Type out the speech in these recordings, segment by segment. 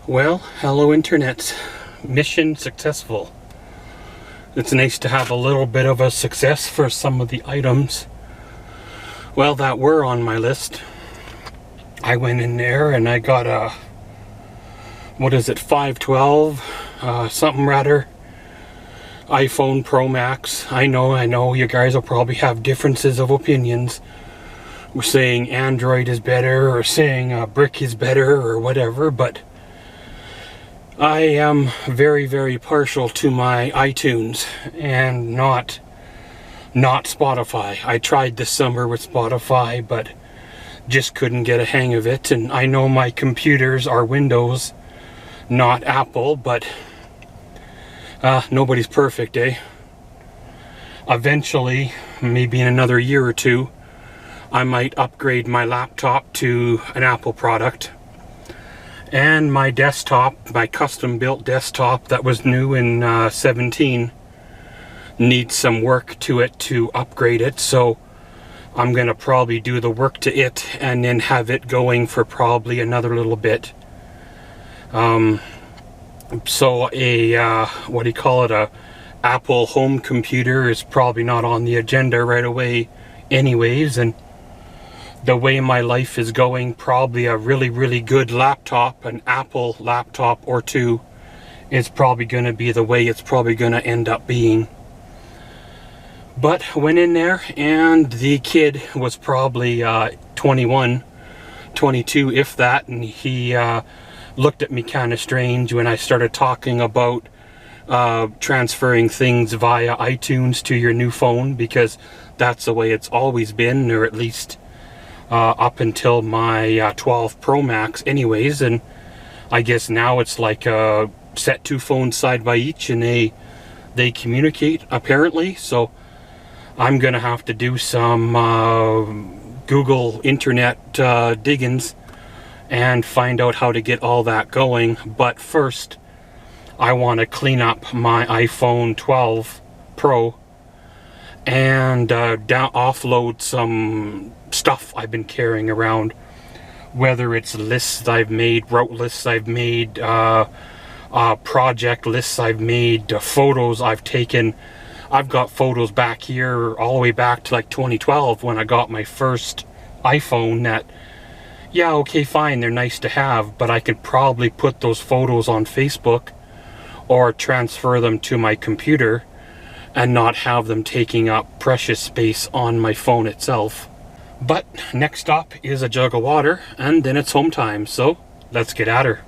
Well, hello internet. Mission successful. It's nice to have a little bit of a success for some of the items, well, that were on my list. I went in there and I got a, what is it, 512, something rather, iPhone Pro Max. I know, you guys will probably have differences of opinions. We're saying Android is better, or saying brick is better, or whatever, but I am very, very partial to my iTunes and not Spotify. I tried this summer with Spotify, but just couldn't get a hang of it. And I know my computers are Windows, not Apple, but nobody's perfect, eh? Eventually, maybe in another year or two, I might upgrade my laptop to an Apple product. And my desktop, my custom built desktop that was new in 17, needs some work to it to upgrade it. So I'm going to probably do the work to it and then have it going for probably another little bit. So a, what do you call it, a Apple home computer is probably not on the agenda right away anyways. And the way my life is going, probably a really, really good laptop, an Apple laptop or two, is probably going to be the way it's probably going to end up being. But went in there and the kid was probably 21, 22, if that, and he looked at me kind of strange when I started talking about transferring things via iTunes to your new phone, because that's the way it's always been, or at least up until my 12 Pro Max anyways. And I guess now it's like set two phones side by each and they communicate apparently. So I'm gonna have to do some Google internet diggings and find out how to get all that going. But first I want to clean up my iPhone 12 Pro and offload some stuff I've been carrying around, whether it's lists I've made, route lists I've made, project lists I've made, photos I've taken. I've got photos back here all the way back to like 2012 when I got my first iPhone that, yeah, okay, fine, they're nice to have, but I could probably put those photos on Facebook or transfer them to my computer and not have them taking up precious space on my phone itself. But next stop is a jug of water, and then it's home time, so let's get at her.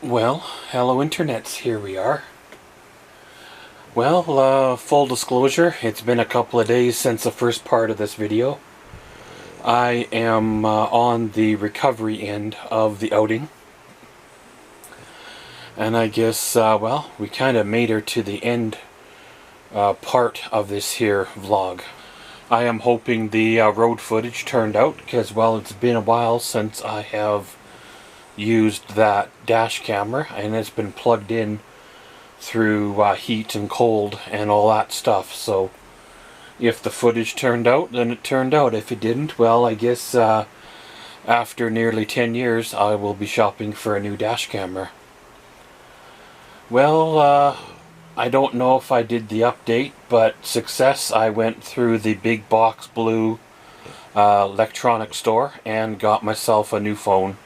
Well, hello internets, here we are. Well, full disclosure, it's been a couple of days since the first part of this video. I am on the recovery end of the outing. And I guess, well, we kind of made her to the end part of this here vlog. I am hoping the road footage turned out, because, well, it's been a while since I have used that dash camera, and it's been plugged in through heat and cold and all that stuff. So if the footage turned out, then it turned out. If it didn't, well, I guess after nearly 10 years I will be shopping for a new dash camera. Well, I don't know if I did the update, but success, I went through the big box blue electronic store and got myself a new phone.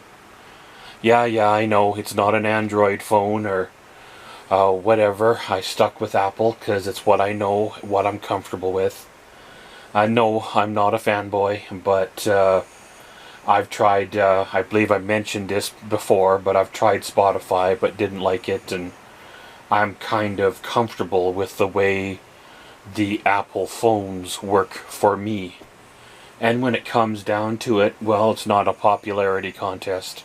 Yeah, I know, it's not an Android phone or whatever. I stuck with Apple because it's what I know, what I'm comfortable with. I know I'm not a fanboy, but I've tried, I believe I mentioned this before, but I've tried Spotify but didn't like it, and I'm kind of comfortable with the way the Apple phones work for me. And when it comes down to it, well, it's not a popularity contest.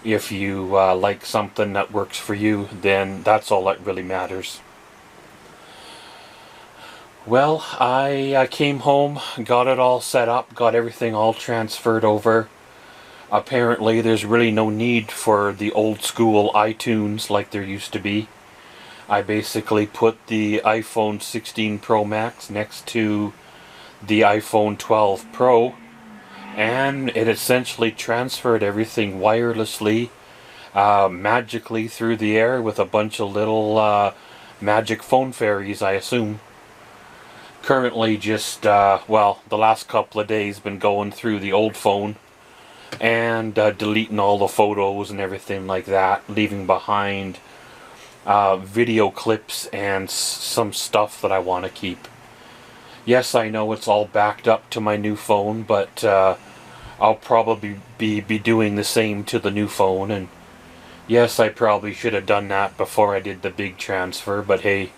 If you like something that works for you, then that's all that really matters. Well, I came home, got it all set up, got everything all transferred over. Apparently there's really no need for the old school iTunes like there used to be. I basically put the iPhone 16 Pro Max next to the iPhone 12 Pro, and it essentially transferred everything wirelessly, magically through the air with a bunch of little magic phone fairies, I assume. Currently just, well, the last couple of days been going through the old phone and deleting all the photos and everything like that, leaving behind video clips and some stuff that I want to keep. Yes, I know it's all backed up to my new phone, but I'll probably be doing the same to the new phone. And yes, I probably should have done that before I did the big transfer, but hey,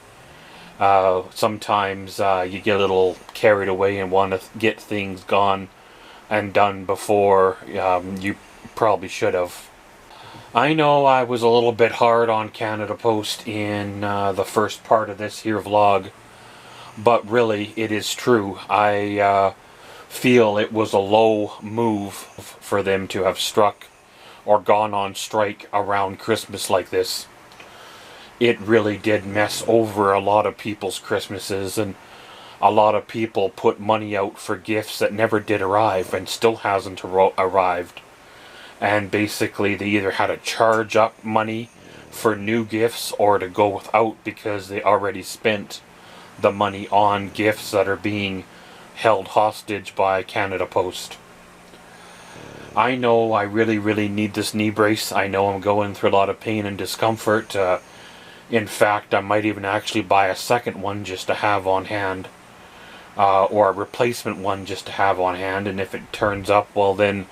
sometimes you get a little carried away and want to get things gone and done before you probably should have. I know I was a little bit hard on Canada Post in the first part of this here vlog, but really it is true. I feel it was a low move for them to have struck or gone on strike around Christmas like this. It really did mess over a lot of people's Christmases, and a lot of people put money out for gifts that never did arrive and still hasn't arrived. And basically they either had to charge up money for new gifts or to go without because they already spent the money on gifts that are being held hostage by Canada Post. I know I really need this knee brace. I know I'm going through a lot of pain and discomfort. In fact, I might even actually buy a second one just to have on hand, or a replacement one just to have on hand, and if it turns up, well then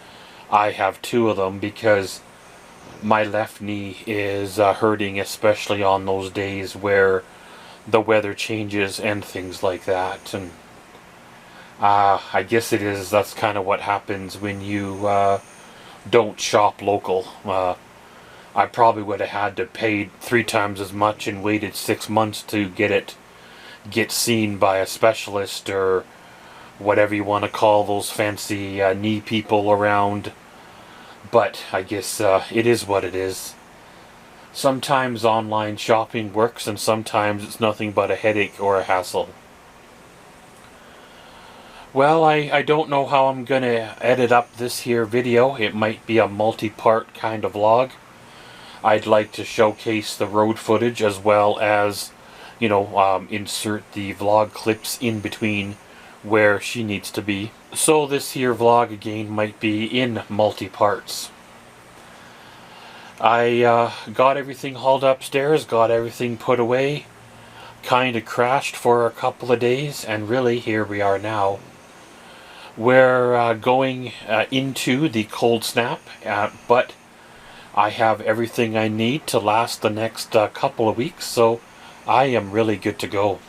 I have two of them, because my left knee is hurting, especially on those days where the weather changes and things like that. And I guess that's kind of what happens when you don't shop local. I probably would have had to pay 3 times as much and waited 6 months to get seen by a specialist, or whatever you want to call those fancy knee people around. But I guess it is what it is. Sometimes online shopping works, and sometimes it's nothing but a headache or a hassle. Well, I don't know how I'm going to edit up this here video. It might be a multi-part kind of vlog. I'd like to showcase the road footage as well as, you know, insert the vlog clips in between where she needs to be. So this here vlog again might be in multi-parts. I got everything hauled upstairs, got everything put away, kind of crashed for a couple of days, and really here we are now. We're going into the cold snap, but I have everything I need to last the next couple of weeks, so I am really good to go.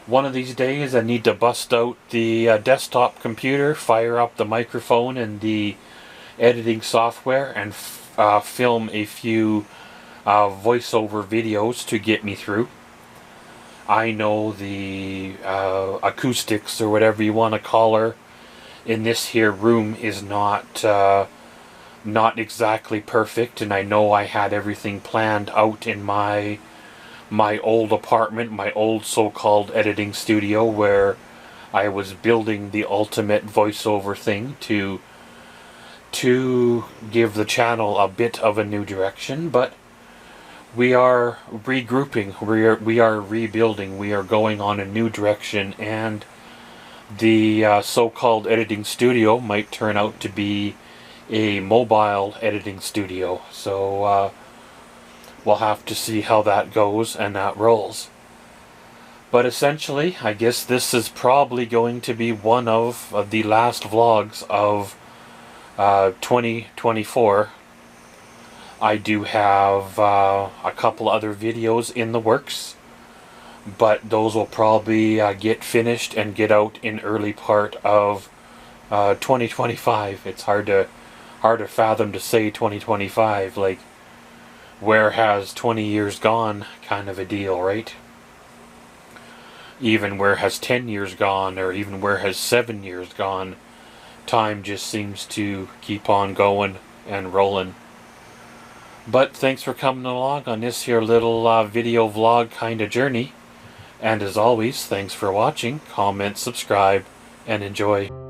One of these days I need to bust out the desktop computer, fire up the microphone and the editing software, and film a few voiceover videos to get me through. I know the acoustics, or whatever you want to call her, in this here room is not exactly perfect, and I know I had everything planned out in my old apartment, my old so-called editing studio, where I was building the ultimate voiceover thing to give the channel a bit of a new direction. But we are regrouping, we are rebuilding, we are going on a new direction, and the so-called editing studio might turn out to be a mobile editing studio. So we'll have to see how that goes and that rolls. But essentially, I guess this is probably going to be one of the last vlogs of 2024. I do have a couple other videos in the works, but those will probably get finished and get out in early part of 2025. It's hard to fathom to say 2025, like, where has 20 years gone kind of a deal, right? Even where has 10 years gone, or even where has 7 years gone, time just seems to keep on going and rolling. But thanks for coming along on this here little video vlog kind of journey. And as always, thanks for watching, comment, subscribe, and enjoy.